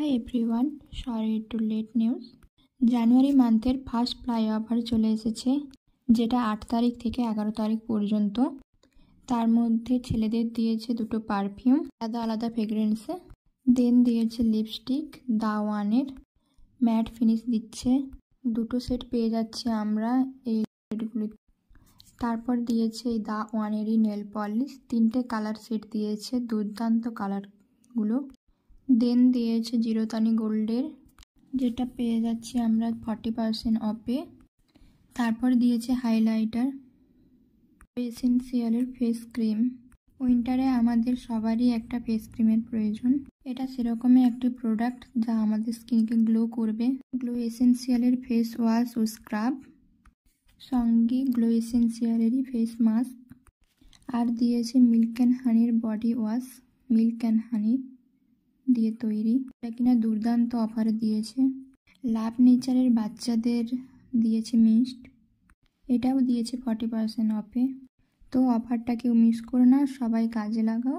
High everyone, sorry to late news. জানুয়ারি মান্থের first flyover চলে এসেছে, যেটা 8 তারিখ থেকে 11 তারিখ পর্যন্ত। তার মধ্যে ছেলেদের দিয়েছে দুটো পারফিউম আলাদা আলাদা ফ্রেগরেন্সে, দেন দিয়েছে লিপস্টিক দা ওয়ানের ম্যাট ফিনিশ দিচ্ছে, দুটো সেট পেয়ে যাচ্ছি আমরা এই সেটগুলি। তারপর দিয়েছে এই দা ওয়ানেরই নেল পলিশ, 3টে কালার সেট দিয়েছে, দুর্দান্ত কালারগুলো। দেন দিয়েছে জিরোতানি গোল্ডের, যেটা পেয়ে যাচ্ছি আমরা 40% অফে। তারপর দিয়েছে হাইলাইটার এসেনশিয়ালের ফেস ক্রিম। উইন্টারে আমাদের সবারই একটা ফেস ক্রিমের প্রয়োজন, এটা সেরকমই একটি প্রোডাক্ট যা আমাদের স্কিনকে গ্লো করবে। গ্লো এসেনশিয়ালের ফেস ওয়াশ ও স্ক্রাব, সঙ্গে গ্লো এসেনশিয়ালেরই ফেস মাস্ক, আর দিয়েছে মিল্ক অ্যান্ড হানির body wash, milk and honey দিয়ে তৈরি, এটা কিনা দুর্দান্ত অফারে দিয়েছে। লাভ নেচারের বাচ্চাদের দিয়েছে মিস্ট, এটাও দিয়েছে 40% অফে। তো অফারটা কেউ মিস করো না, সবাই কাজে লাগাও।